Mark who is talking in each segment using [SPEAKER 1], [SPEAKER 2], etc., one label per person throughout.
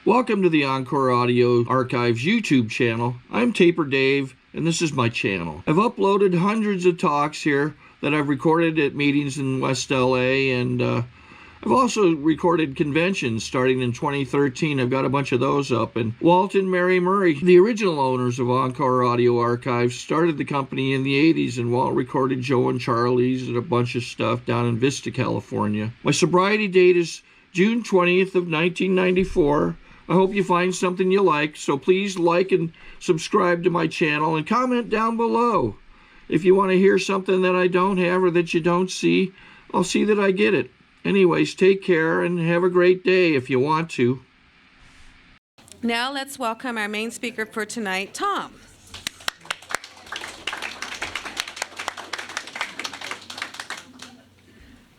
[SPEAKER 1] Welcome to the Encore Audio Archives YouTube channel. I'm Taper Dave, and this is my channel. I've uploaded hundreds of talks here that I've recorded at meetings in West LA, and I've also recorded conventions starting in 2013. I've got a bunch of those up. And Walt and Mary Murray, the original owners of Encore Audio Archives, started the company in the 80s, and Walt recorded Joe and Charlie's and a bunch of stuff down in Vista, California. My sobriety date is June 20th of 1994. I hope you find something you like, so please like and subscribe to my channel and comment down below. If you want to hear something that I don't have or that you don't see, I'll see that I get it. Anyways, take care and have a great day if you want to.
[SPEAKER 2] Now let's welcome our main speaker for tonight, Tom.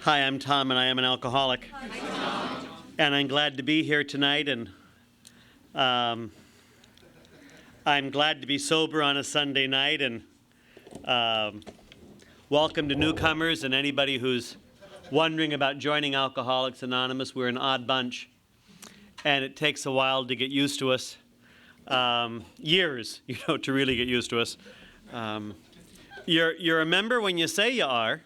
[SPEAKER 3] Hi, I'm Tom, and I am an alcoholic. Hi, Tom. And I'm glad to be here tonight, and I'm glad to be sober on a Sunday night, and welcome to newcomers and anybody who's wondering about joining Alcoholics Anonymous. We're an odd bunch, and it takes a while to get used to us. Years, to really get used to us. You're a member when you say you are,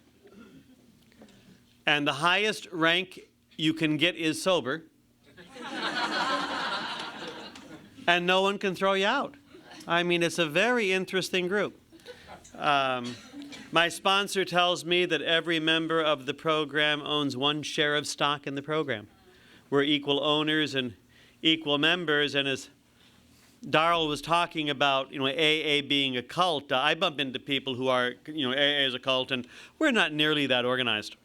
[SPEAKER 3] and the highest rank you can get is sober, and no one can throw you out. I mean, it's a very interesting group. My sponsor tells me that every member of the program owns one share of stock in the program. We're equal owners and equal members, and as Darrell was talking about, AA being a cult, I bump into people who are, AA is a cult, and we're not nearly that organized.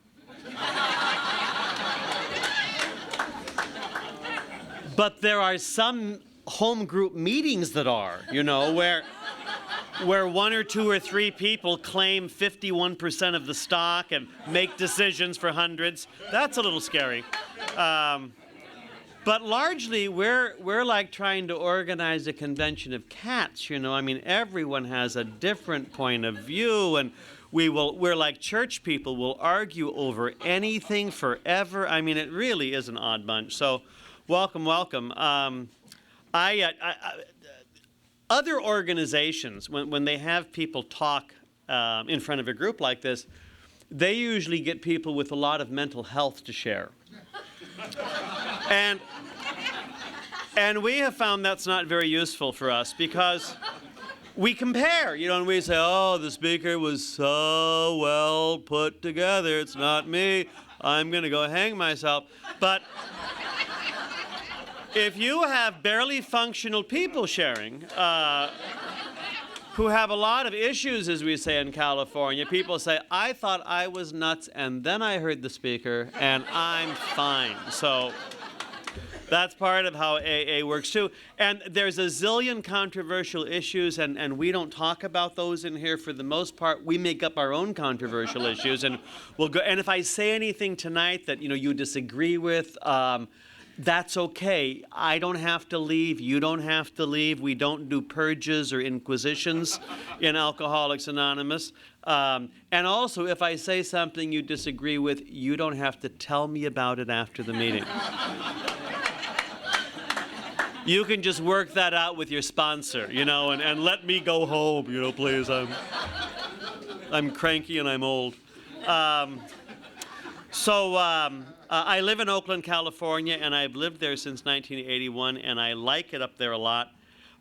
[SPEAKER 3] But there are some home group meetings that are, where one or two or three people claim 51% of the stock and make decisions for hundreds. That's a little scary. But largely, we're like trying to organize a convention of cats, everyone has a different point of view, and we're like church people. We'll argue over anything forever. It really is an odd bunch. So welcome. Other organizations, when they have people talk in front of a group like this, they usually get people with a lot of mental health to share. And we have found that's not very useful for us because we compare, and we say, oh, the speaker was so well put together. It's not me. I'm going to go hang myself. But if you have barely functional people sharing, who have a lot of issues, as we say in California, people say, I thought I was nuts, and then I heard the speaker, and I'm fine. So that's part of how AA works, too. And there's a zillion controversial issues, and we don't talk about those in here for the most part. We make up our own controversial issues, and we'll go. And if I say anything tonight that, you disagree with, that's okay. I don't have to leave. You don't have to leave. We don't do purges or inquisitions in Alcoholics Anonymous. And also, if I say something you disagree with, you don't have to tell me about it after the meeting. You can just work that out with your sponsor, and let me go home, please. I'm cranky and I'm old. I live in Oakland, California, and I've lived there since 1981, and I like it up there a lot.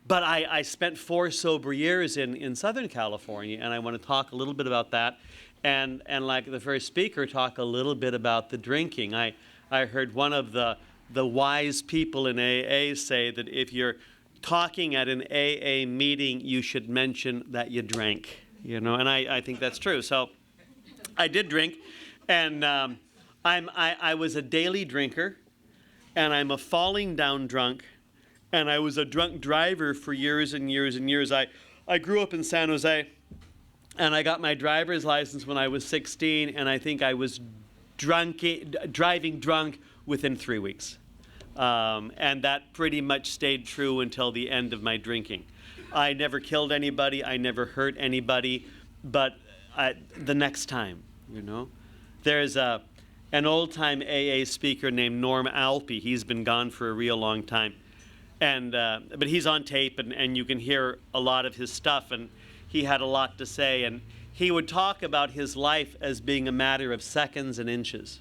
[SPEAKER 3] But I spent 4 sober years in Southern California, and I want to talk a little bit about that. And like the first speaker, talk a little bit about the drinking. I heard one of the wise people in AA say that if you're talking at an AA meeting, you should mention that you drank, and I think that's true. So I did drink, and I was a daily drinker, and I'm a falling down drunk, and I was a drunk driver for years and years and years. I grew up in San Jose, and I got my driver's license when I was 16, and I think I was driving drunk within 3 weeks. And that pretty much stayed true until the end of my drinking. I never killed anybody, I never hurt anybody, but the next time, There's an old-time AA speaker named Norm Alpe. He's been gone for a real long time. But he's on tape, and you can hear a lot of his stuff, and he had a lot to say, and he would talk about his life as being a matter of seconds and inches.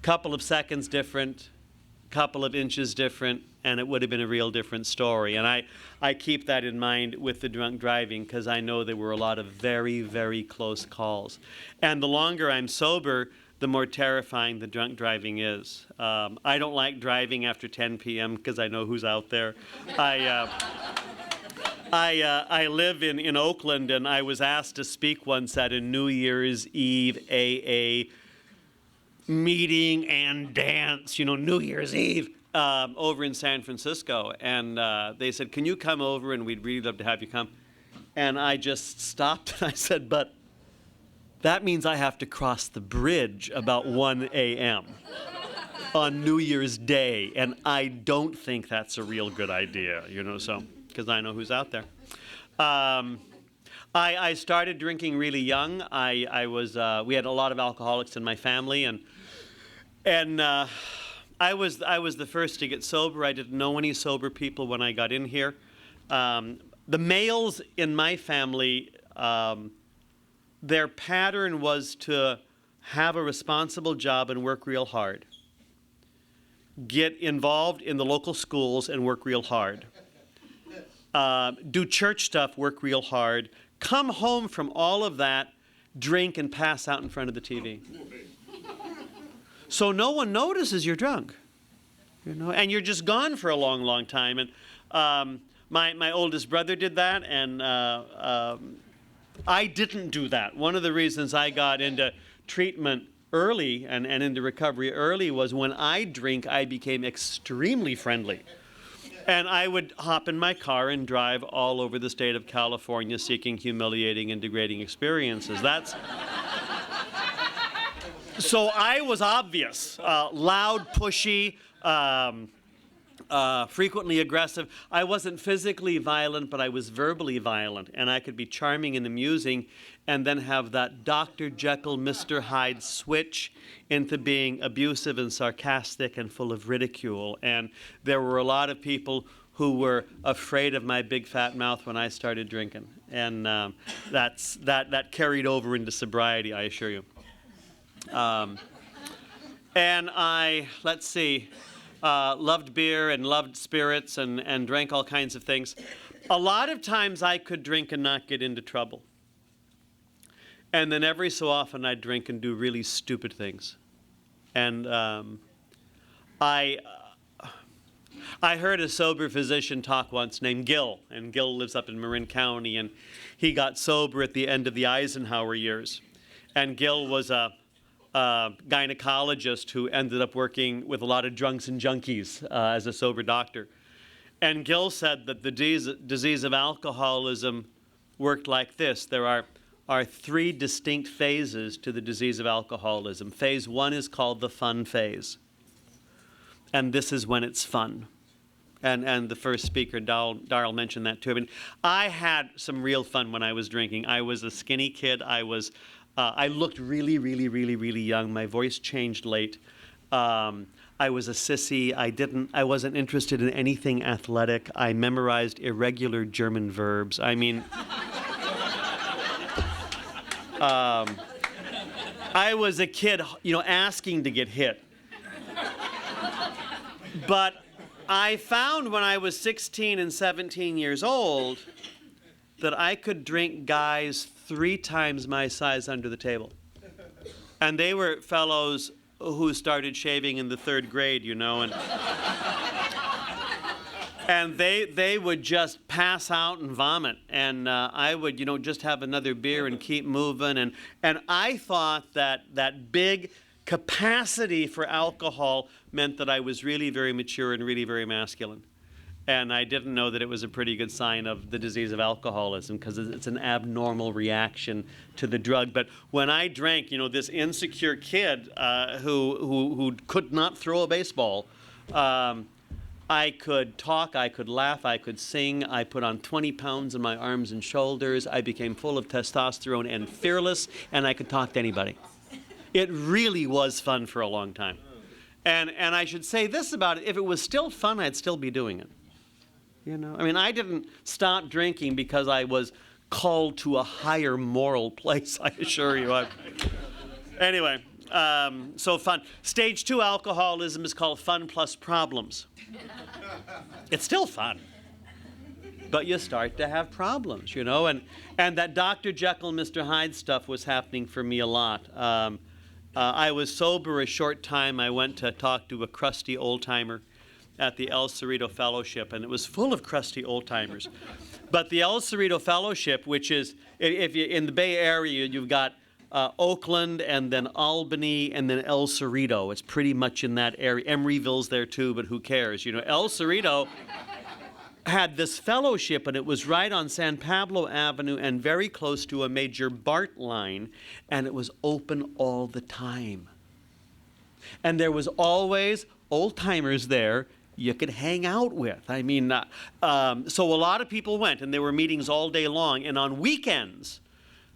[SPEAKER 3] Couple of seconds different, couple of inches different, and it would have been a real different story. And I keep that in mind with the drunk driving, because I know there were a lot of very, very close calls. And the longer I'm sober, the more terrifying the drunk driving is. I don't like driving after 10 p.m. because I know who's out there. I live in Oakland, and I was asked to speak once at a New Year's Eve AA meeting and dance, New Year's Eve, over in San Francisco. And they said, "Can you come over? And we'd really love to have you come." And I just stopped and I said, "But that means I have to cross the bridge about 1 a.m. on New Year's Day, and I don't think that's a real good idea, so, because I know who's out there." I started drinking really young. We had a lot of alcoholics in my family, and I was the first to get sober. I didn't know any sober people when I got in here. The males in my family, their pattern was to have a responsible job and work real hard. Get involved in the local schools and work real hard. Do church stuff, work real hard. Come home from all of that, drink and pass out in front of the TV. So no one notices you're drunk, and you're just gone for a long, long time. And my oldest brother did that, and I didn't do that. One of the reasons I got into treatment early and into recovery early was when I drink, I became extremely friendly. And I would hop in my car and drive all over the state of California seeking humiliating and degrading experiences. So I was obvious, loud, pushy, frequently aggressive. I wasn't physically violent, but I was verbally violent. And I could be charming and amusing and then have that Dr. Jekyll, Mr. Hyde switch into being abusive and sarcastic and full of ridicule. And there were a lot of people who were afraid of my big fat mouth when I started drinking. And that carried over into sobriety, I assure you. And I, loved beer and loved spirits and drank all kinds of things. A lot of times I could drink and not get into trouble. And then every so often I'd drink and do really stupid things. And I heard a sober physician talk once named Gil, and Gil lives up in Marin County, and he got sober at the end of the Eisenhower years. And Gil was a gynecologist who ended up working with a lot of drunks and junkies as a sober doctor. And Gil said that the disease of alcoholism worked like this. There are three distinct phases to the disease of alcoholism. Phase one is called the fun phase. And this is when it's fun. And the first speaker, Darrell, mentioned that too. I mean, I had some real fun when I was drinking. I was a skinny kid. I looked really, really, really, really young. My voice changed late. I was a sissy. I wasn't interested in anything athletic. I memorized irregular German verbs. I mean, I was a kid, asking to get hit. But I found when I was 16 and 17 years old that I could drink guys 3 times my size under the table. And they were fellows who started shaving in the 3rd grade, and they would just pass out and vomit. And I would, just have another beer and keep moving. And I thought that big capacity for alcohol meant that I was really very mature and really very masculine. And I didn't know that it was a pretty good sign of the disease of alcoholism, because it's an abnormal reaction to the drug. But when I drank, this insecure kid who could not throw a baseball, I could talk, I could laugh, I could sing. I put on 20 pounds in my arms and shoulders. I became full of testosterone and fearless, and I could talk to anybody. It really was fun for a long time. And I should say this about it: if it was still fun, I'd still be doing it. You know, I mean, I didn't stop drinking because I was called to a higher moral place, I assure you. Anyway, so fun. Stage 2 alcoholism is called fun plus problems. It's still fun, but you start to have problems, you know, and that Dr. Jekyll, Mr. Hyde stuff was happening for me a lot. I was sober a short time. I went to talk to a crusty old-timer at the El Cerrito Fellowship, and it was full of crusty old-timers. But the El Cerrito Fellowship, which is, if you in the Bay Area, you've got Oakland and then Albany and then El Cerrito. It's pretty much in that area. Emeryville's there too, but who cares? You know, El Cerrito had this fellowship, and it was right on San Pablo Avenue and very close to a major BART line, and it was open all the time. And there was always old-timers there you could hang out with. I mean, so a lot of people went, and there were meetings all day long. And on weekends,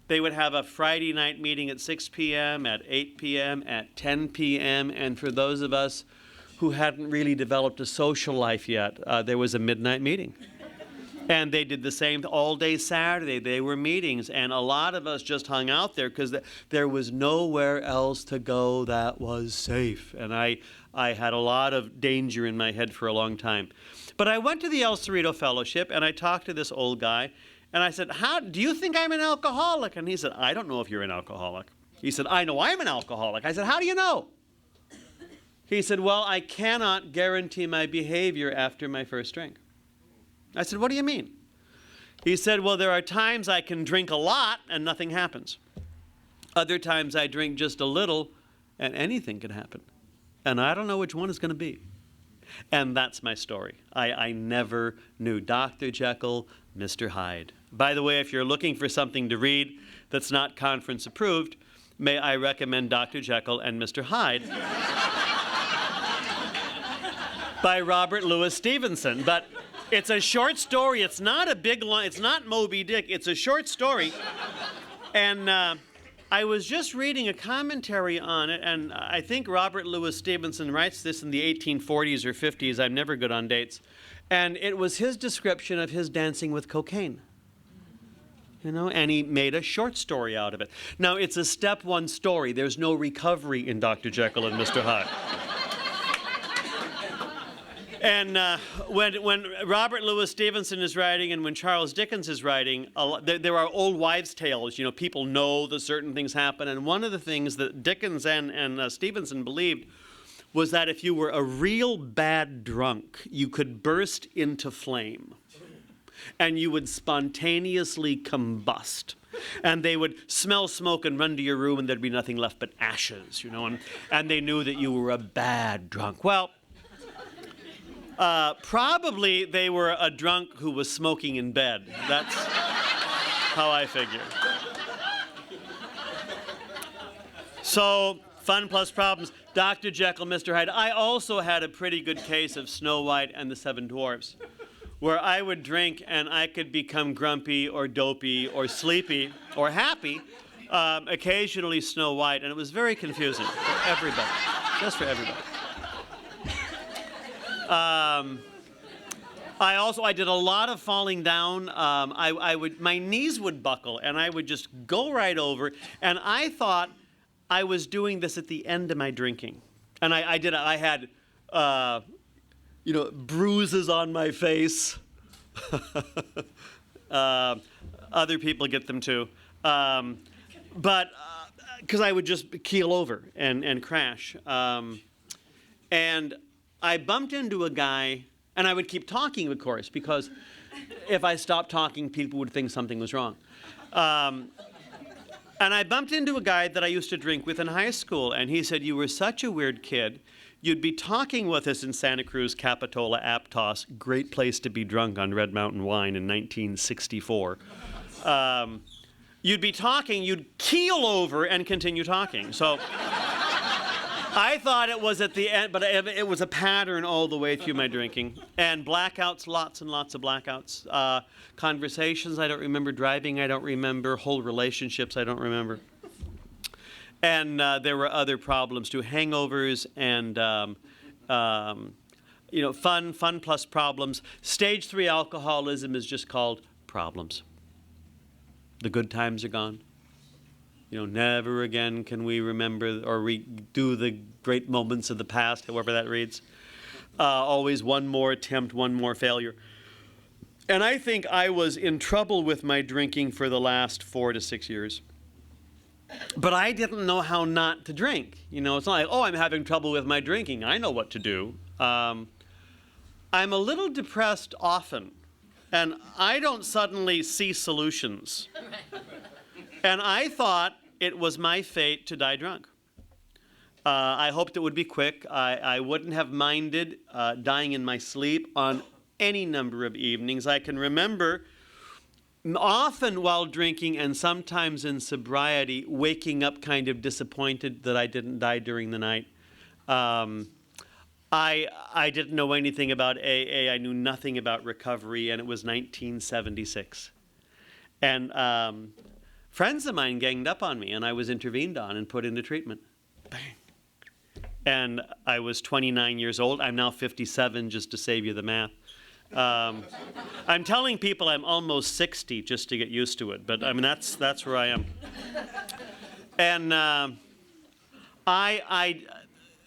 [SPEAKER 3] they would have a Friday night meeting at 6 p.m., at 8 p.m., at 10 p.m., and for those of us who hadn't really developed a social life yet, there was a midnight meeting. And they did the same all day Saturday. They were meetings, and a lot of us just hung out there because there was nowhere else to go that was safe. And I had a lot of danger in my head for a long time. But I went to the El Cerrito Fellowship, and I talked to this old guy, and I said, "How do you think I'm an alcoholic?" And he said, "I don't know if you're an alcoholic." He said, "I know I'm an alcoholic." I said, "How do you know?" He said, "Well, I cannot guarantee my behavior after my first drink." I said, "What do you mean?" He said, "Well, there are times I can drink a lot and nothing happens. Other times I drink just a little and anything can happen. And I don't know which one is going to be." And that's my story. I never knew. Dr. Jekyll, Mr. Hyde. By the way, if you're looking for something to read that's not conference approved, may I recommend Dr. Jekyll and Mr. Hyde by Robert Louis Stevenson. But it's a short story. It's not a big line. It's not Moby Dick. It's a short story. And I was just reading a commentary on it, and I think Robert Louis Stevenson writes this in the 1840s or 50s. I'm never good on dates. And it was his description of his dancing with cocaine. You know, and he made a short story out of it. Now, it's a step one story. There's no recovery in Dr. Jekyll and Mr. Hyde. And when Robert Louis Stevenson is writing and when Charles Dickens is writing, there are old wives' tales. You know, people know that certain things happen. And one of the things that Dickens and Stevenson believed was that if you were a real bad drunk, you could burst into flame. And you would spontaneously combust. And they would smell smoke and run to your room, and there'd be nothing left but ashes, you know. And they knew that you were a bad drunk. Well, probably they were a drunk who was smoking in bed. That's how I figure. So, fun plus problems. Dr. Jekyll, Mr. Hyde. I also had a pretty good case of Snow White and the Seven Dwarfs, where I would drink and I could become grumpy or dopey or sleepy or happy, occasionally Snow White, and it was very confusing for everybody, just for everybody. I did a lot of falling down. My knees would buckle, and I would just go right over. And I thought I was doing this at the end of my drinking, and I had, bruises on my face. Other people get them too, but because I would just keel over and crash. And I bumped into a guy, and I would keep talking, of course, because if I stopped talking, people would think something was wrong. And I bumped into a guy that I used to drink with in high school, and he said, "You were such a weird kid. You'd be talking with us in Santa Cruz, Capitola, Aptos, great place to be drunk on Red Mountain wine in 1964. You'd be talking, you'd keel over and continue talking." So I thought it was at the end, but it was a pattern all the way through my drinking. And blackouts, lots and lots of blackouts. Conversations I don't remember, driving I don't remember, whole relationships I don't remember. And there were other problems too, hangovers and fun plus problems. Stage 3 alcoholism is just called problems. The good times are gone. Never again can we remember or redo the great moments of the past, however that reads. Always one more attempt, one more failure. And I think I was in trouble with my drinking for the last 4 to 6 years. But I didn't know how not to drink. It's not like, oh, I'm having trouble with my drinking. I know what to do. I'm a little depressed often, and I don't suddenly see solutions. And I thought it was my fate to die drunk. I hoped it would be quick. I wouldn't have minded dying in my sleep on any number of evenings. I can remember often while drinking and sometimes in sobriety, waking up kind of disappointed that I didn't die during the night. I didn't know anything about AA. I knew nothing about recovery, and it was 1976. And friends of mine ganged up on me, and I was intervened on and put into treatment. Bang. And I was 29 years old. I'm now 57, just to save you the math. I'm telling people I'm almost 60 just to get used to it, but that's where I am. And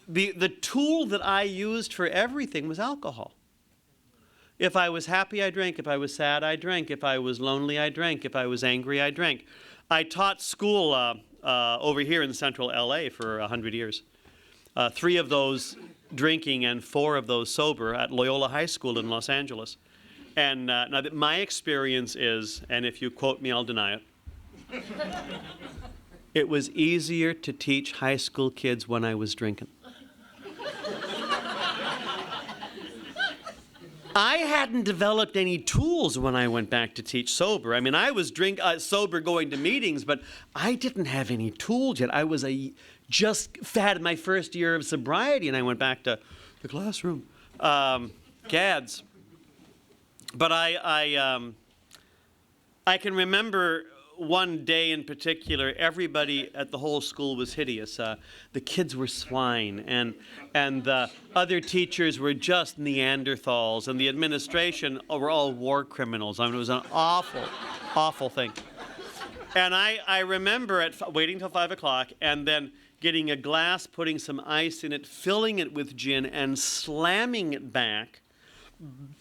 [SPEAKER 3] the tool that I used for everything was alcohol. If I was happy, I drank. If I was sad, I drank. If I was lonely, I drank. If I was angry, I drank. I taught school over here in central LA for 100 years. 3 of those drinking and 4 of those sober at Loyola High School in Los Angeles. And now my experience is, and if you quote me, I'll deny it, it was easier to teach high school kids when I was drinking. I hadn't developed any tools when I went back to teach sober. I was sober going to meetings, but I didn't have any tools yet. I was just had my first year of sobriety, and I went back to the classroom. Gads. But I can remember one day in particular, everybody at the whole school was hideous. The kids were swine, and the other teachers were just Neanderthals, and the administration were all war criminals. It was an awful, awful thing. And I remember waiting till 5 o'clock, and then getting a glass, putting some ice in it, filling it with gin, and slamming it back.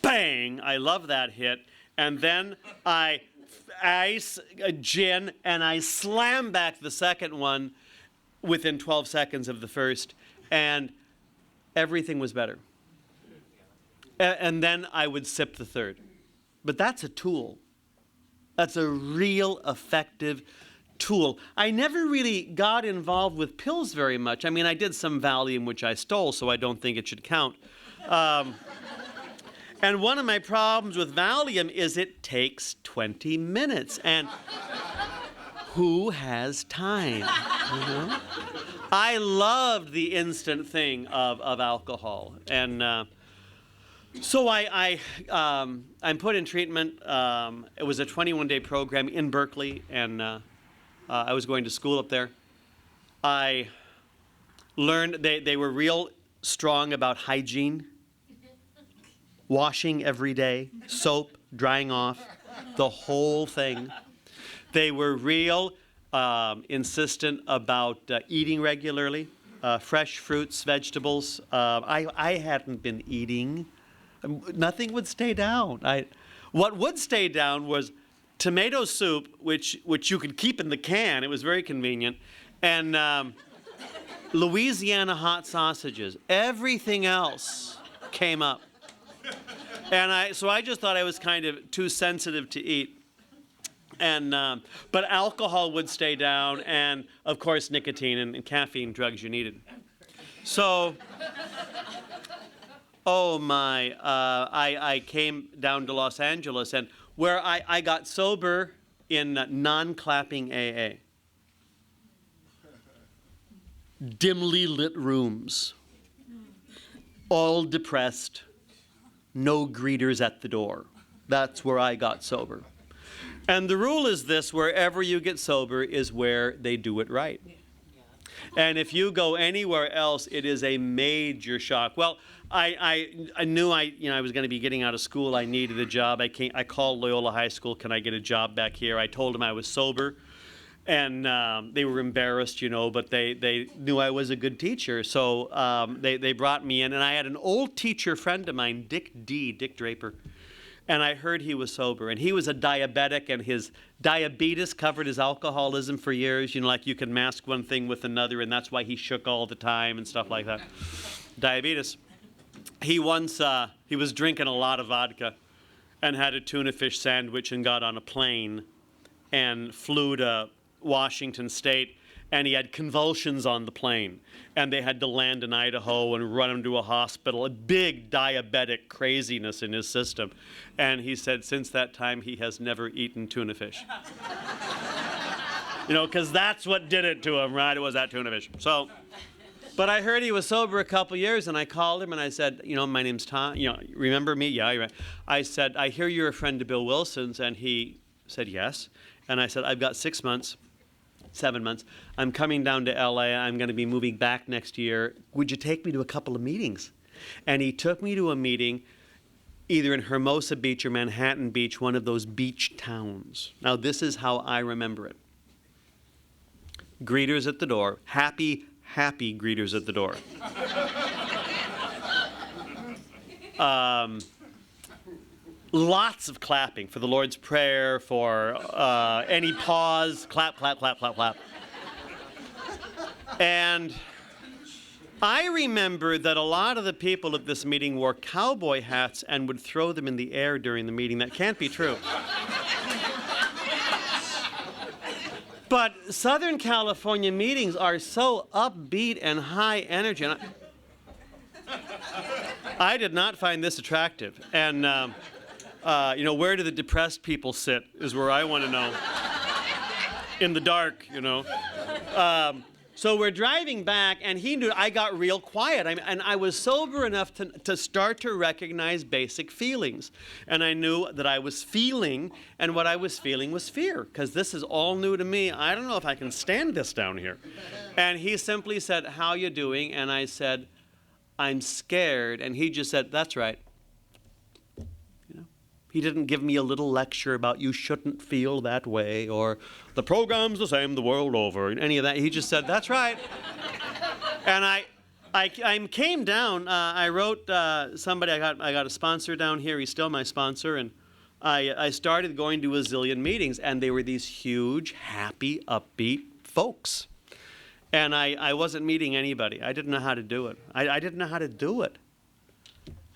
[SPEAKER 3] Bang! I love that hit. And then ice, gin, and I slam back the second one within 12 seconds of the first, and everything was better. And then I would sip the third. But that's a tool. That's a real effective tool. I never really got involved with pills very much. I did some Valium, which I stole, so I don't think it should count. And one of my problems with Valium is it takes 20 minutes. And who has time? I loved the instant thing of alcohol. And so I'm put in treatment. It was a 21-day program in Berkeley, and I was going to school up there. I learned they were real strong about hygiene. Washing every day, soap, drying off, the whole thing. They were real insistent about eating regularly, fresh fruits, vegetables. I hadn't been eating. Nothing would stay down. What would stay down was tomato soup, which you could keep in the can. It was very convenient. And Louisiana hot sausages. Everything else came up. And so I just thought I was kind of too sensitive to eat. And but alcohol would stay down, and of course nicotine and caffeine, drugs you needed. So, I came down to Los Angeles, and where I got sober in non-clapping AA. Dimly lit rooms, all depressed. No greeters at the door. That's where I got sober. And the rule is this: wherever you get sober is where they do it right. And if you go anywhere else, it is a major shock. Well, I knew I was going to be getting out of school. I needed a job. I called Loyola High School. Can I get a job back here? I told them I was sober, and they were embarrassed, but they knew I was a good teacher. So they brought me in, and I had an old teacher friend of mine, Dick Draper. And I heard he was sober, and he was a diabetic, and his diabetes covered his alcoholism for years. Like you can mask one thing with another, and that's why he shook all the time and stuff like that. Diabetes. He once, he was drinking a lot of vodka and had a tuna fish sandwich and got on a plane and flew to Washington State, and he had convulsions on the plane, and they had to land in Idaho and run him to a hospital, a big diabetic craziness in his system. And he said since that time he has never eaten tuna fish. Because that's what did it to him, right? It was that tuna fish. So, but I heard he was sober a couple years, and I called him and I said, my name's Tom. Remember me? Yeah, you're right. I said, I hear you're a friend of Bill Wilson's, and he said yes. And I said, I've got 7 months. I'm coming down to LA. I'm going to be moving back next year. Would you take me to a couple of meetings? And he took me to a meeting either in Hermosa Beach or Manhattan Beach, one of those beach towns. Now, this is how I remember it. Greeters at the door. Happy greeters at the door. Lots of clapping for the Lord's Prayer, for any pause, clap, clap, clap, clap, clap. And I remember that a lot of the people at this meeting wore cowboy hats and would throw them in the air during the meeting. That can't be true. But Southern California meetings are so upbeat and high energy. And I did not find this attractive. And where do the depressed people sit is where I want to know. In the dark, So we're driving back, and he knew I got real quiet. And I was sober enough to start to recognize basic feelings. And I knew that I was feeling, and what I was feeling was fear, because this is all new to me. I don't know if I can stand this down here. And he simply said, how you doing? And I said, I'm scared. And he just said, that's right. He didn't give me a little lecture about you shouldn't feel that way or the program's the same the world over and any of that. He just said, that's right. And I came down. I wrote somebody. I got a sponsor down here. He's still my sponsor. And I started going to a zillion meetings. And they were these huge, happy, upbeat folks. And I wasn't meeting anybody. I didn't know how to do it. I didn't know how to do it.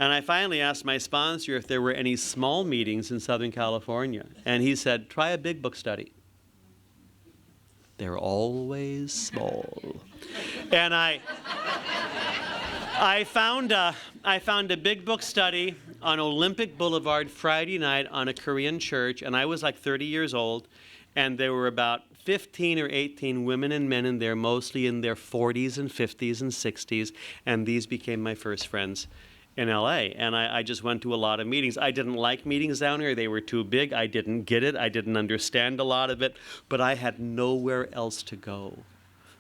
[SPEAKER 3] And I finally asked my sponsor if there were any small meetings in Southern California. And he said, try a big book study. They're always small. And I found a big book study on Olympic Boulevard Friday night on a Korean church. And I was like 30 years old. And there were about 15 or 18 women and men in there, mostly in their 40s and 50s and 60s. And these became my first friends in LA, and I just went to a lot of meetings. I didn't like meetings down here. They were too big. I didn't get it. I didn't understand a lot of it, but I had nowhere else to go.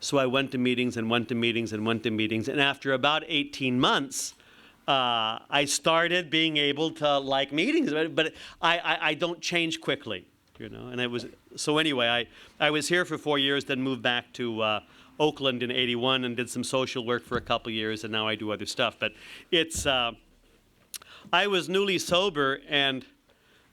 [SPEAKER 3] So I went to meetings and went to meetings and went to meetings, and after about 18 months, I started being able to like meetings, but I don't change quickly, and it was, so anyway, I was here for 4 years, then moved back to Oakland in '81 and did some social work for a couple years, and now I do other stuff. But it's, I was newly sober, and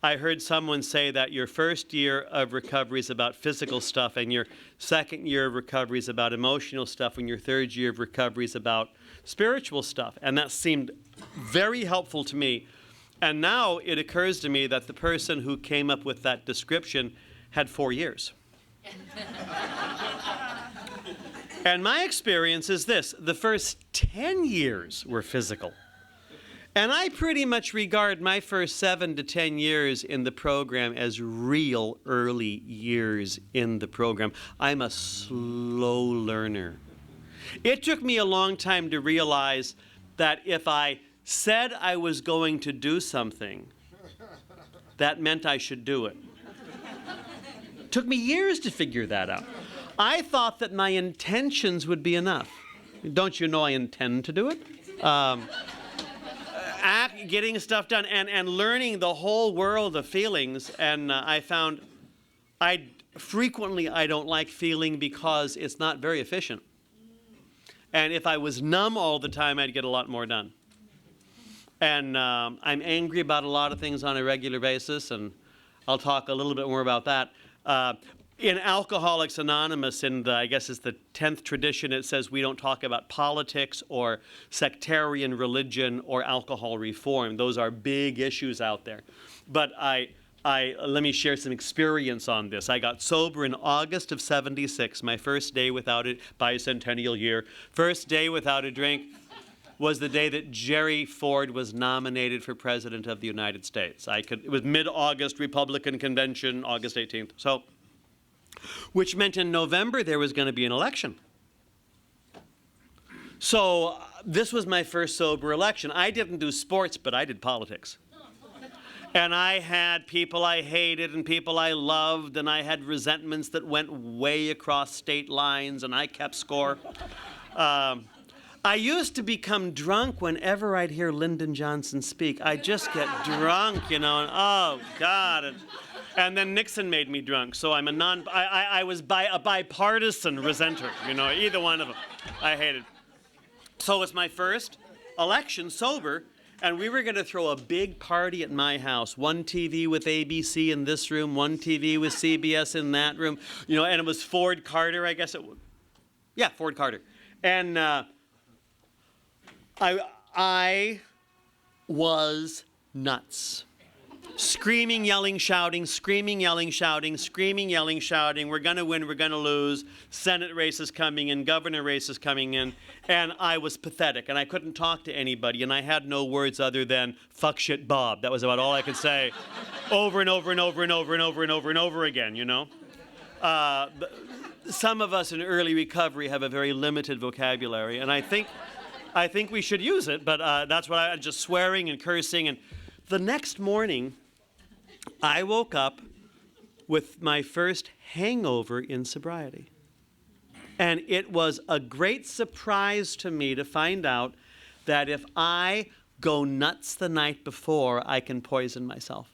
[SPEAKER 3] I heard someone say that your first year of recovery is about physical stuff, and your second year of recovery is about emotional stuff, and your third year of recovery is about spiritual stuff. And that seemed very helpful to me. And now it occurs to me that the person who came up with that description had 4 years. And my experience is this: the first 10 years were physical. And I pretty much regard my first 7 to 10 years in the program as real early years in the program. I'm a slow learner. It took me a long time to realize that if I said I was going to do something, that meant I should do it. It took me years to figure that out. I thought that my intentions would be enough. Don't you know I intend to do it? Getting stuff done and learning the whole world of feelings. And I found I don't like feeling because it's not very efficient. And if I was numb all the time, I'd get a lot more done. And I'm angry about a lot of things on a regular basis, and I'll talk a little bit more about that. In Alcoholics Anonymous, I guess it's the 10th tradition, it says we don't talk about politics or sectarian religion or alcohol reform. Those are big issues out there. But let me share some experience on this. I got sober in August of '76, my first day without a bicentennial year. First day without a drink was the day that Jerry Ford was nominated for President of the United States. It was mid-August, Republican convention, August 18th. So, which meant in November there was going to be an election. So this was my first sober election. I didn't do sports, but I did politics. And I had people I hated and people I loved, and I had resentments that went way across state lines, and I kept score. I used to become drunk whenever I'd hear Lyndon Johnson speak. I'd just get drunk, and oh, God. And then Nixon made me drunk, so I was a bipartisan resenter, either one of them I hated. So it was my first election sober, and we were going to throw a big party at my house. One TV with ABC in this room, one TV with CBS in that room, and it was Ford Carter, I guess it was. Yeah, Ford Carter. And I was nuts. Screaming, yelling, shouting, screaming, yelling, shouting, screaming, yelling, shouting. We're going to win, we're going to lose. Senate race is coming in, governor race is coming in. And I was pathetic, and I couldn't talk to anybody, and I had no words other than fuck shit Bob. That was about all I could say over and over and over and over and over and over and over again, Some of us in early recovery have a very limited vocabulary, and I think we should use it, but that's what I'm just swearing and cursing. And the next morning, I woke up with my first hangover in sobriety. And it was a great surprise to me to find out that if I go nuts the night before, I can poison myself.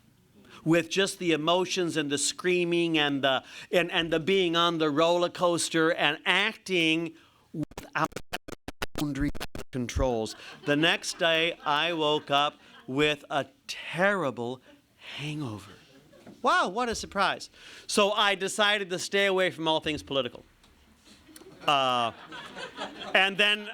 [SPEAKER 3] With just the emotions and the screaming and the being on the roller coaster and acting without boundary controls. The next day, I woke up with a terrible hangover. Wow, what a surprise. So I decided to stay away from all things political. And then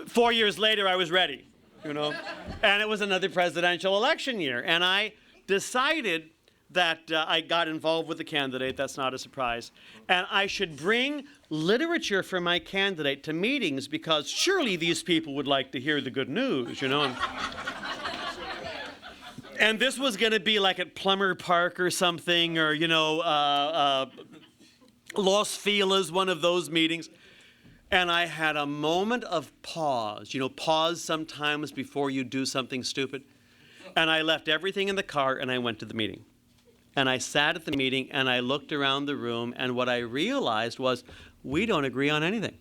[SPEAKER 3] 4 years later, I was ready, And it was another presidential election year. And I decided that I got involved with the candidate. That's not a surprise. And I should bring literature for my candidate to meetings because surely these people would like to hear the good news, And this was going to be like at Plummer Park or something, or, Los Feliz, one of those meetings. And I had a moment of pause. Pause sometimes before you do something stupid. And I left everything in the car and I went to the meeting. And I sat at the meeting and I looked around the room, and what I realized was we don't agree on anything.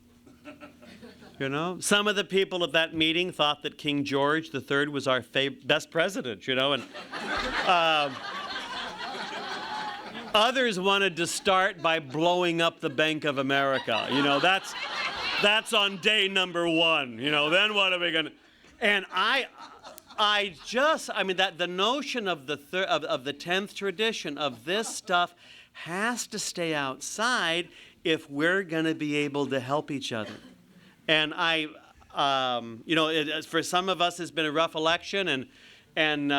[SPEAKER 3] Some of the people at that meeting thought that King George III was our best president, and others wanted to start by blowing up the Bank of America. That's on day number one. Then what are we going to? And the notion of the 10th tradition of this stuff has to stay outside if we're going to be able to help each other. And for some of us, it's been a rough election, and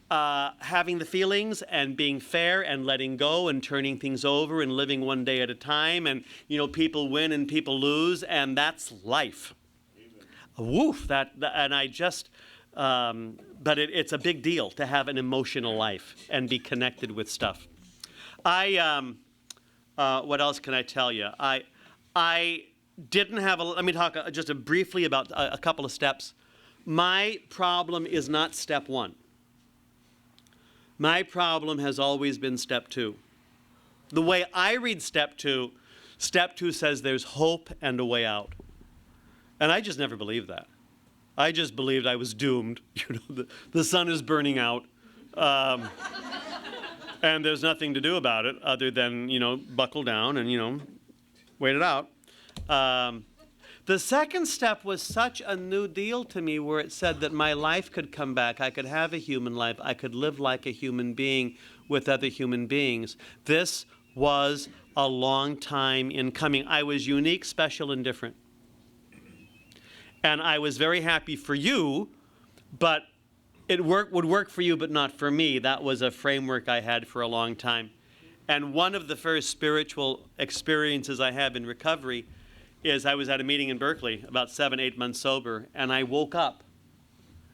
[SPEAKER 3] having the feelings and being fair and letting go and turning things over and living one day at a time, and people win and people lose, and that's life. Woof! But it's a big deal to have an emotional life and be connected with stuff. What else can I tell you? I didn't have let me talk just briefly about a couple of steps. My problem is not step 1. My problem has always been step 2. The way I read step two says there's hope and a way out. And I just never believed that. I just believed I was doomed. The sun is burning out. And there's nothing to do about it other than, buckle down and, wait it out. The second step was such a new deal to me where it said that my life could come back. I could have a human life. I could live like a human being with other human beings. This was a long time in coming. I was unique, special, and different. And I was very happy for you, but it would work for you, but not for me. That was a framework I had for a long time. And one of the first spiritual experiences I have in recovery is I was at a meeting in Berkeley, about 7-8 months sober, and I woke up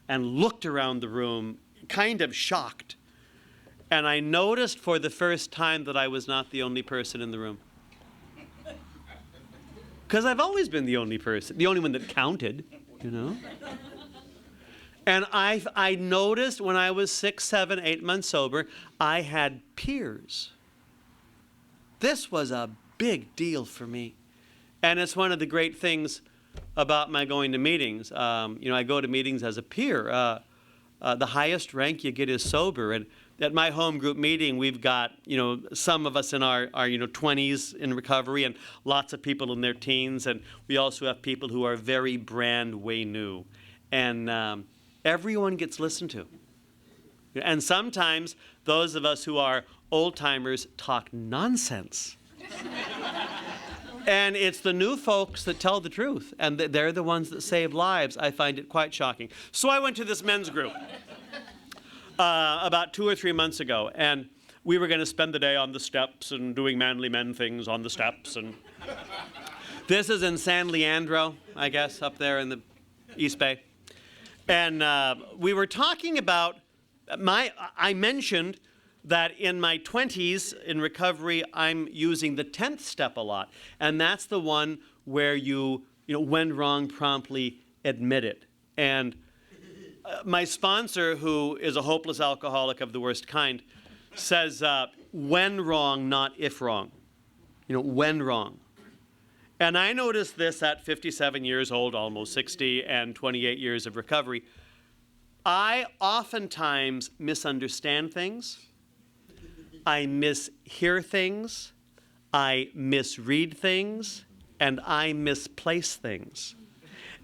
[SPEAKER 3] and looked around the room, kind of shocked. And I noticed for the first time that I was not the only person in the room. Because I've always been the only person, the only one that counted, And I noticed when I was 6, 7, 8 months sober, I had peers. This was a big deal for me. And it's one of the great things about my going to meetings. I go to meetings as a peer. The highest rank you get is sober. And at my home group meeting, we've got, some of us in our 20s in recovery and lots of people in their teens. And we also have people who are very brand way new. And everyone gets listened to. And sometimes those of us who are old-timers talk nonsense. And it's the new folks that tell the truth, and they're the ones that save lives. I find it quite shocking. So I went to this men's group about 2 or 3 months ago, and we were going to spend the day on the steps and doing manly men things on the steps. And this is in San Leandro, I guess, up there in the East Bay. And we were talking about I mentioned that in my 20s in recovery, I'm using the 10th step a lot. And that's the one where you when wrong, promptly admit it. And my sponsor, who is a hopeless alcoholic of the worst kind, says when wrong, not if wrong. When wrong. And I noticed this at 57 years old, almost 60, and 28 years of recovery. I oftentimes misunderstand things. I mishear things, I misread things, and I misplace things.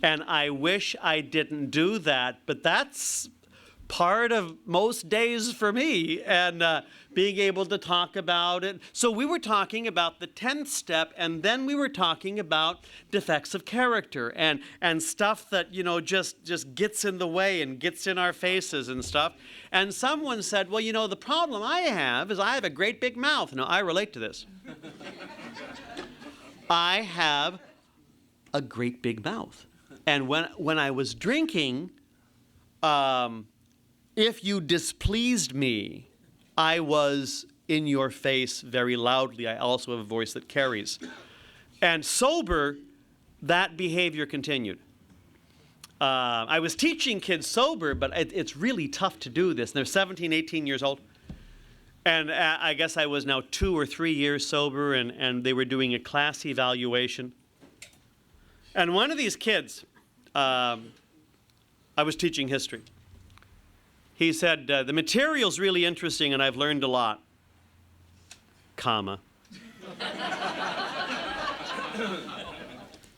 [SPEAKER 3] And I wish I didn't do that, but that's part of most days for me, and being able to talk about it. So we were talking about the 10th step, and then we were talking about defects of character and stuff that, just gets in the way and gets in our faces and stuff. And someone said, well, the problem I have is I have a great big mouth. Now, I relate to this. I have a great big mouth. And when I was drinking, if you displeased me, I was in your face very loudly. I also have a voice that carries. And sober, that behavior continued. I was teaching kids sober, but it's really tough to do this. They're 17, 18 years old. And I guess I was now 2 or 3 years sober, and they were doing a class evaluation. And one of these kids, I was teaching history. He said, the material's really interesting and I've learned a lot, comma.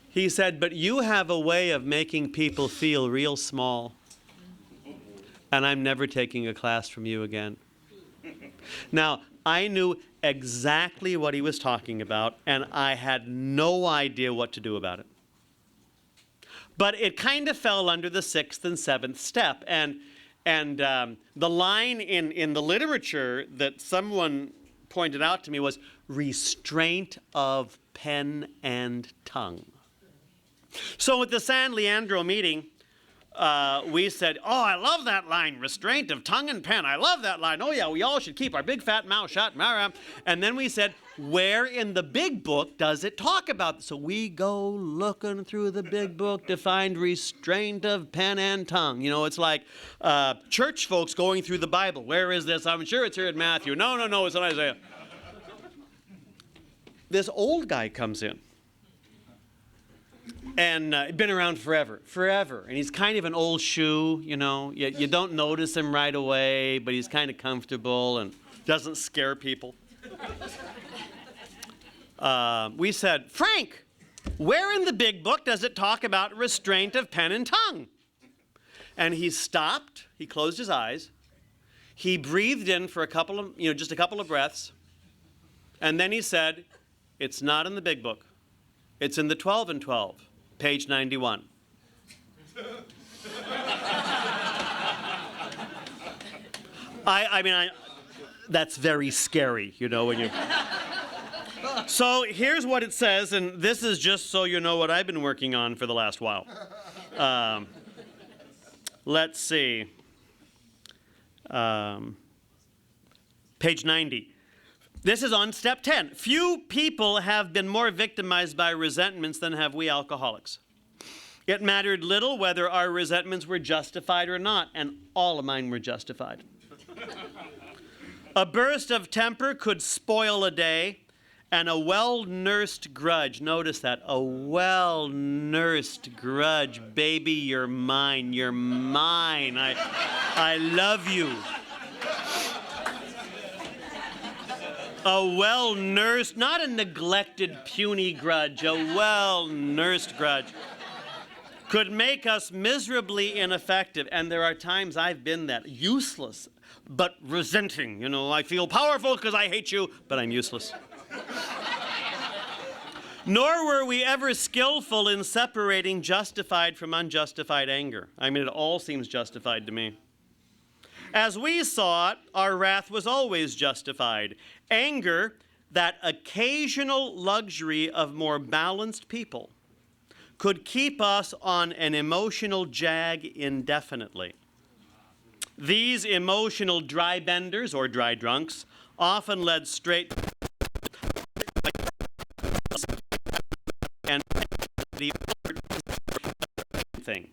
[SPEAKER 3] He said, but you have a way of making people feel real small, and I'm never taking a class from you again. Now, I knew exactly what he was talking about, and I had no idea what to do about it. But it kind of fell under the 6th and 7th step, and the line in the literature that someone pointed out to me was restraint of pen and tongue. So at the San Leandro meeting, we said, oh, I love that line, restraint of tongue and pen. I love that line. Oh, yeah, we all should keep our big fat mouth shut. And then we said, where in the big book does it talk about this? So we go looking through the big book to find restraint of pen and tongue. It's like church folks going through the Bible. Where is this? I'm sure it's here in Matthew. No, it's in Isaiah. this old guy comes in. And been around forever. And he's kind of an old shoe, you know. You don't notice him right away, but he's kind of comfortable and doesn't scare people. We said, Frank, where in the big book does it talk about restraint of pen and tongue? And he stopped, he closed his eyes, he breathed in for just a couple of breaths, and then he said, it's not in the big book. It's in the 12 and 12, page 91. That's very scary, you know, when you... So here's what it says, and this is just so you know what I've been working on for the last while. Let's see. Page 90. This is on step 10. Few people have been more victimized by resentments than have we alcoholics. It mattered little whether our resentments were justified or not, and all of mine were justified. A burst of temper could spoil a day, and a well-nursed grudge, notice that, a well-nursed grudge, baby, you're mine, I love you. A well-nursed, not a neglected, puny grudge, a well-nursed grudge could make us miserably ineffective. And there are times I've been that, useless, but resenting. You know, I feel powerful because I hate you, but I'm useless. Nor were we ever skillful in separating justified from unjustified anger. I mean, it all seems justified to me. As we saw it, our wrath was always justified. Anger, that occasional luxury of more balanced people, could keep us on an emotional jag indefinitely. These emotional dry benders, or dry drunks, often led straight and the thing.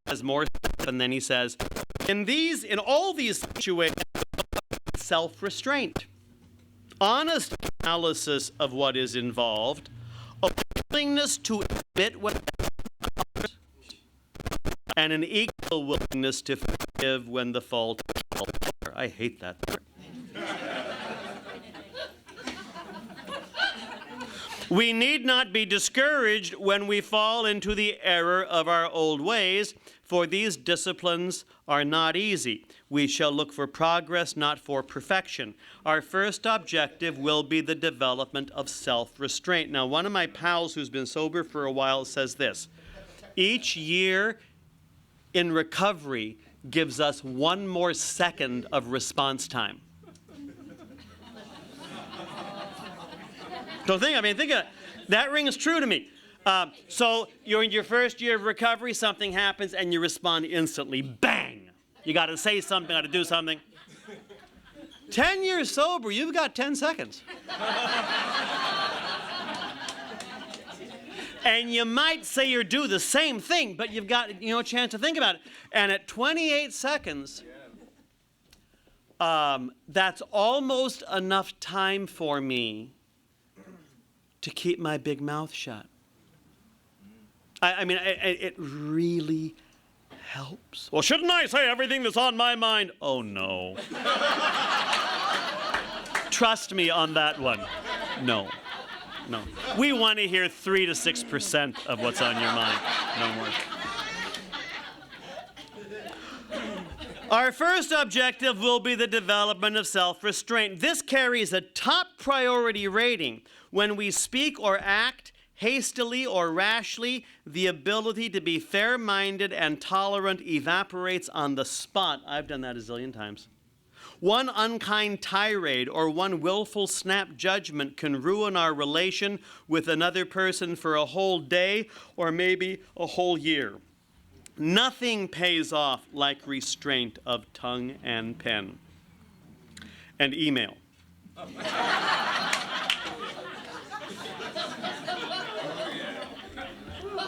[SPEAKER 3] As more, and then he says, in all these situations, self-restraint, honest analysis of what is involved, a willingness to admit what, and an equal willingness to forgive when the fault is. I hate that part. We need not be discouraged when we fall into the error of our old ways, for these disciplines are not easy. We shall look for progress, not for perfection. Our first objective will be the development of self-restraint. Now, one of my pals who's been sober for a while says this: each year in recovery gives us one more second of response time. Don't think, think of it. That rings true to me. So you're in your first year of recovery, something happens, and you respond instantly. Bang! You got to say something, got to do something. 10 years sober, you've got 10 seconds. And you might say or do the same thing, but you've got a chance to think about it. And at 28 seconds, that's almost enough time for me to keep my big mouth shut. It really helps. Well, shouldn't I say everything that's on my mind? Oh, no. Trust me on that one. No. We want to hear 3 to 6% of what's on your mind. No more. Our first objective will be the development of self-restraint. This carries a top priority rating. When we speak or act hastily or rashly, the ability to be fair-minded and tolerant evaporates on the spot. I've done that a zillion times. One unkind tirade or one willful snap judgment can ruin our relation with another person for a whole day or maybe a whole year. Nothing pays off like restraint of tongue and pen. And email.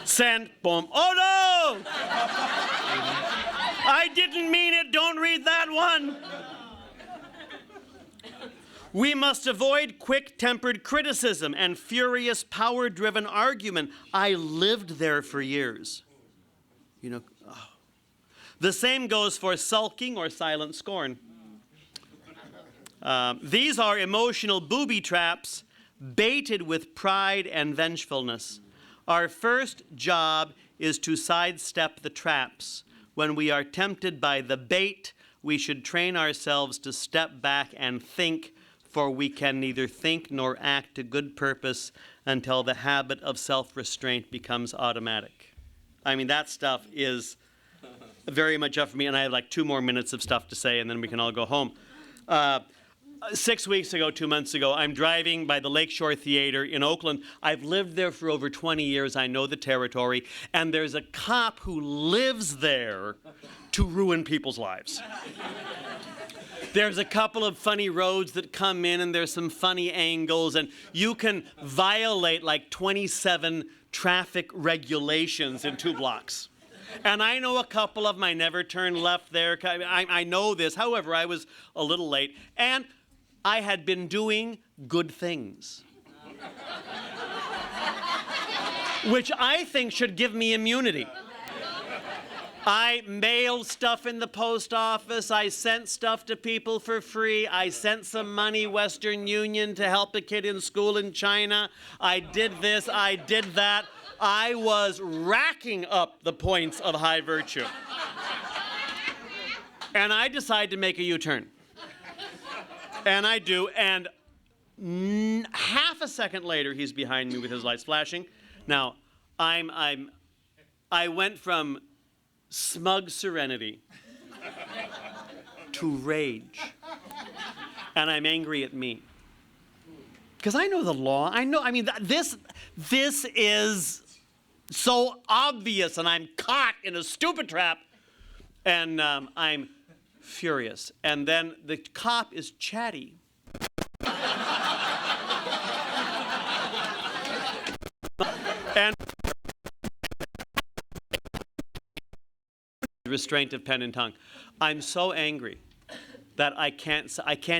[SPEAKER 3] Send, boom. Oh no! I didn't mean it. Don't read that one. We must avoid quick-tempered criticism and furious, power-driven argument. I lived there for years. You know, oh. The same goes for sulking or silent scorn. These are emotional booby traps baited with pride and vengefulness. Our first job is to sidestep the traps. When we are tempted by the bait, we should train ourselves to step back and think, for we can neither think nor act to good purpose until the habit of self-restraint becomes automatic. I mean, that stuff is very much up for me, and I have like 2 more minutes of stuff to say, and then we can all go home. 6 weeks ago, 2 months ago, I'm driving by the Lakeshore Theater in Oakland. I've lived there for over 20 years. I know the territory. And there's a cop who lives there to ruin people's lives. There's a couple of funny roads that come in, and there's some funny angles, and you can violate like 27 traffic regulations in 2 blocks. And I know a couple of them. I never turn left there. I know this. However, I was a little late. And I had been doing good things, which I think should give me immunity. I mailed stuff in the post office. I sent stuff to people for free. I sent some money, Western Union, to help a kid in school in China. I did this. I did that. I was racking up the points of high virtue. And I decide to make a U-turn. And I do, and half a second later, he's behind me with his lights flashing. Now, I went from smug serenity to rage, and I'm angry at me. Because I know the law. This is so obvious, and I'm caught in a stupid trap, and I'm furious. And then the cop is chatty. And restraint of pen and tongue. I'm so angry that I can't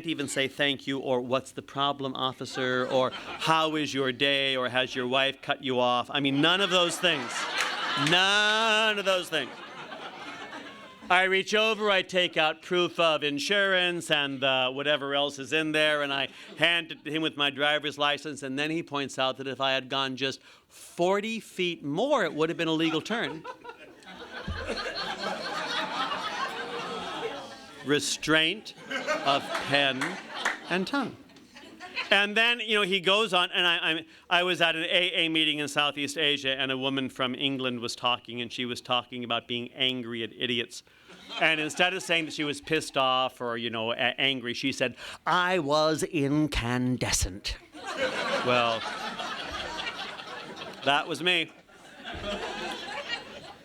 [SPEAKER 3] even say thank you, or what's the problem, officer, or how is your day, or has your wife cut you off? I mean, none of those things. None of those things. I reach over, I take out proof of insurance and whatever else is in there, and I hand it to him with my driver's license, and then he points out that if I had gone just 40 feet more, it would have been a legal turn. Restraint of pen and tongue. And then, he goes on, and I was at an AA meeting in Southeast Asia, and a woman from England was talking, and she was talking about being angry at idiots. And instead of saying that she was pissed off or, angry, she said, I was incandescent. Well, that was me.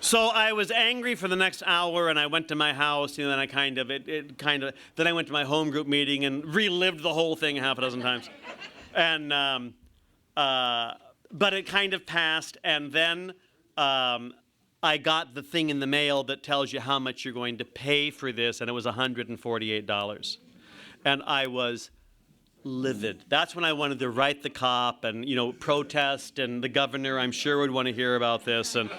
[SPEAKER 3] So I was angry for the next hour, and I went to my house, and then then I went to my home group meeting and relived the whole thing half a dozen times. And, but it kind of passed, and then I got the thing in the mail that tells you how much you're going to pay for this, and it was $148. And I was livid. That's when I wanted to write the cop and, protest, and the governor, I'm sure, would want to hear about this, and,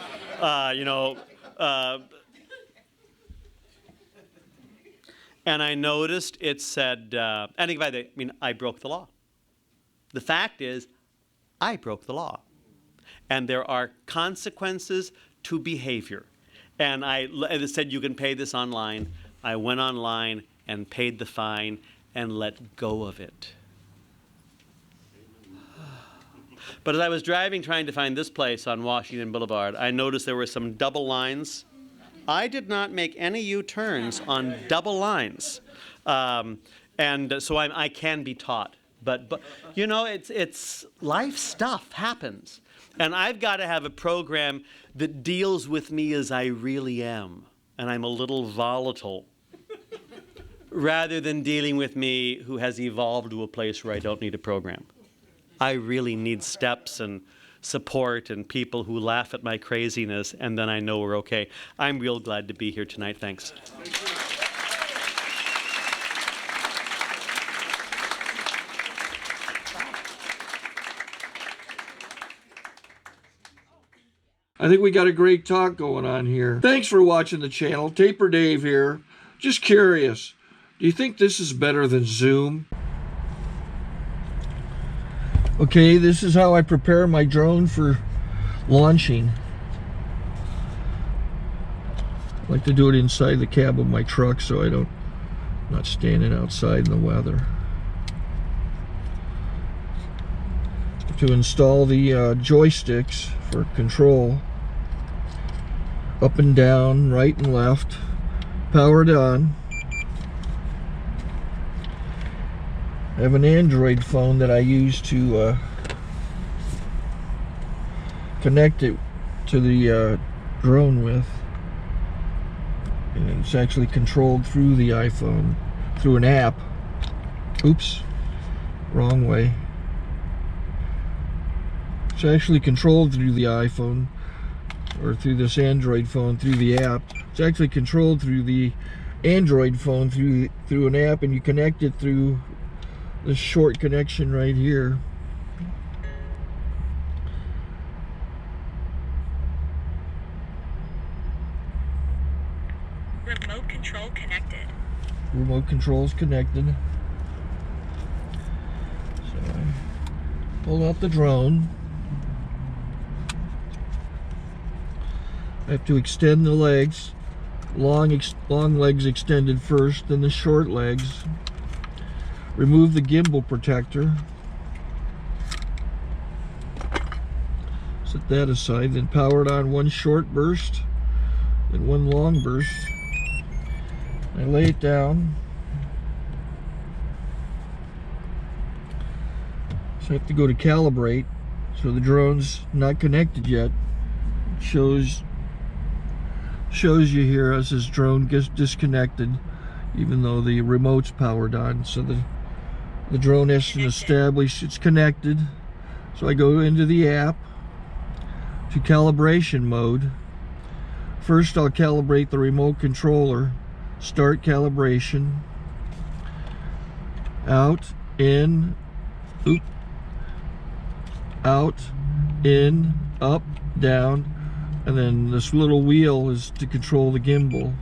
[SPEAKER 3] and I noticed it said, and by the way, I broke the law. The fact is, I broke the law. And there are consequences to behavior. And it said, you can pay this online. I went online and paid the fine and let go of it. But as I was driving, trying to find this place on Washington Boulevard, I noticed there were some double lines. I did not make any U-turns on double lines. And so I can be taught. But it's life stuff happens. And I've got to have a program that deals with me as I really am. And I'm a little volatile. Rather than dealing with me who has evolved to a place where I don't need a program. I really need steps and support and people who laugh at my craziness, and then I know we're okay. I'm real glad to be here tonight. Thanks.
[SPEAKER 1] think we got a great talk going on here. Thanks for watching the channel. Taper Dave here. Just curious, do you think this is better than Zoom? Okay, this is how I prepare my drone for launching. I like to do it inside the cab of my truck so I'm not standing outside in the weather. To install the joysticks for control, up and down, right and left, powered on. I have an Android phone that I use to connect it to the drone with. And it's actually controlled through the iPhone, through an app. Oops, wrong way. It's actually controlled through the iPhone, or through this Android phone, through the app. It's actually controlled through the Android phone, through an app, and you connect it through this short connection right here.
[SPEAKER 4] Remote control connected.
[SPEAKER 1] Remote control's connected. So I pull out the drone. I have to extend the legs. Long legs extended first, then the short legs. Remove the gimbal protector. Set that aside, then power it on one short burst, then one long burst. I lay it down. So I have to go to calibrate. So the drone's not connected yet. It shows you here as this drone gets disconnected, even though the remote's powered on. So the drone has to establish it's connected. So I go into the app to calibration mode. First I'll calibrate the remote controller. Start calibration. Out, in, out, in, up, down. And then this little wheel is to control the gimbal.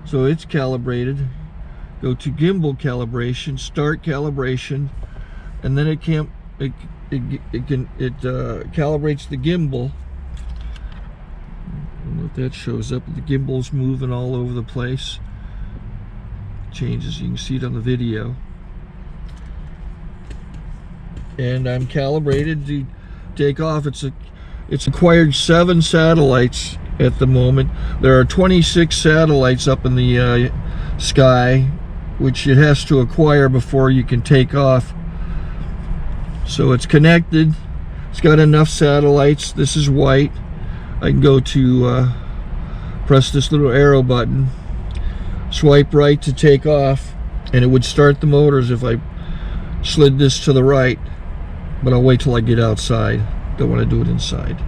[SPEAKER 1] So it's calibrated. Go to gimbal calibration, start calibration, and then it calibrates the gimbal. I don't know if that shows up. The gimbal's moving all over the place. Changes, you can see it on the video. And I'm calibrated to take off. It's acquired 7 satellites at the moment. There are 26 satellites up in the sky, which it has to acquire before you can take off. So it's connected. It's got enough satellites. This is white. I can go to press this little arrow button, swipe right to take off, and it would start the motors if I slid this to the right. But I'll wait till I get outside. Don't want to do it inside.